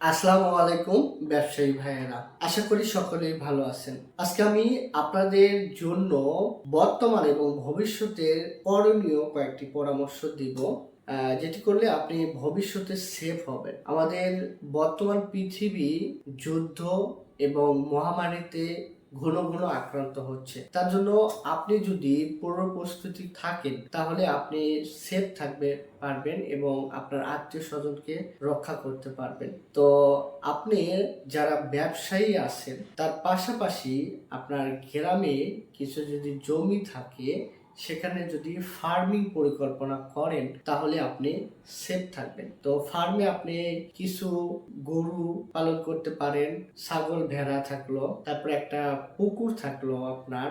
আসসালামু আলাইকুম ব্যবসায়ী ভাইয়েরা, আশা করি সকলেই ভালো আছেন। আজকে আমি আপনাদের জন্য বর্তমান এবং ভবিষ্যতের করণীয় কয়েকটি পরামর্শ দিব, যেটি করলে আপনি ভবিষ্যতে সেফ হবেন। আমাদের বর্তমান পৃথিবী যুদ্ধ এবং মহামারীতে ঘন ঘন আক্রান্ত হচ্ছে। তার জন্য আপনি যদি পূর্ব প্রস্তুতি থাকেন তাহলে আপনি সেফ থাকবে পারবেন এবং আপনার আত্মীয় স্বজনকে রক্ষা করতে পারবেন। তো আপনি যারা ব্যবসায়ী আছেন তার পাশাপাশি আপনার গ্রামে কিছু যদি জমি থাকে সেখানে যদি ফার্মিং পরিকল্পনা করেন তাহলে আপনি সেফ থাকবেন। তো ফার্মে আপনি কিছু গরু পালন করতে পারেন, ছাগল ভেড়া থাকলো, তারপরে একটা পুকুর থাকলো, আপনার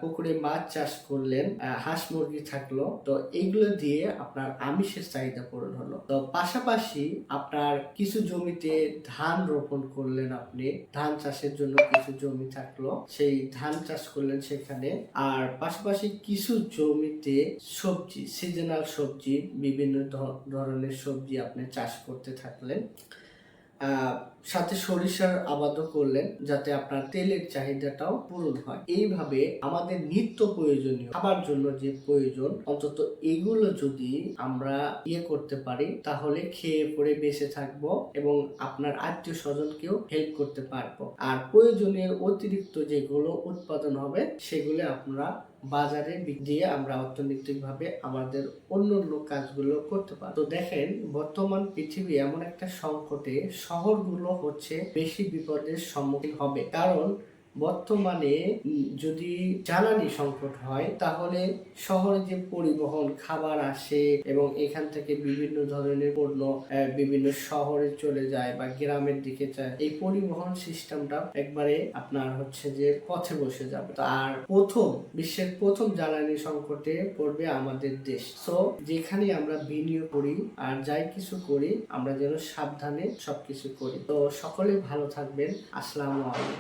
পুকুরে মাছ চাষ করলেন, হাঁস মুরগি থাকলো। তো এইগুলো দিয়ে আপনার আমিষের চাহিদা পূরণ হলো। তো পাশাপাশি আপনার কিছু জমিতে ধান রোপণ করলেন, আপনি ধান চাষের জন্য কিছু জমি থাকলো, সেই ধান চাষ করলেন সেখানে। আর পাশাপাশি কিছু জমিতে সবজি, সিজনাল সবজি, বিভিন্ন ধরনের সবজি আপনি চাষ করতে থাকলেন। সাথে সরিষার আবাদও করলেন যাতে আপনার তেলের চাহিদাটাও পূরণ হয়। এইভাবে আমাদের নিত্য প্রয়োজনীয় খাবার জন্য যে প্রয়োজন, অন্তত এগুলো যদি আমরা করতে পারি তাহলে খেয়ে পরে বেঁচে থাকবো এবং আপনার আত্মীয় স্বজনকেও হেল্প করতে পারবো। আর প্রয়োজনীয় অতিরিক্ত যেগুলো উৎপাদন হবে সেগুলো আমরা বাজারে দিয়ে আমরা অর্থনৈতিকভাবে আমাদের অন্য কাজগুলো করতে পারি। তো দেখেন, বর্তমান পৃথিবী এমন একটা সংকটে শহরগুলো হচ্ছে বেশি বিপদের সম্মুখীন হবে। কারণ বর্তমানে যদি জ্বালানি সংকট হয় তাহলে শহরে যে পরিবহন খাবার আসে এবং এখান থেকে বিভিন্ন ধরনের পণ্য বিভিন্ন শহরে চলে যায় বা গ্রামের দিকে যায়, এই পরিবহন সিস্টেমটা একবারে আপনার হচ্ছে যে পথে বসে যাবে। আর বিশ্বের প্রথম জ্বালানি সংকটে পড়বে আমাদের দেশ। সো যেখানে আমরা বিনিয়োগ করি আর যাই কিছু করি আমরা যেন সাবধানে সবকিছু করি। তো সকলে ভালো থাকবেন। আসসালামু আলাইকুম।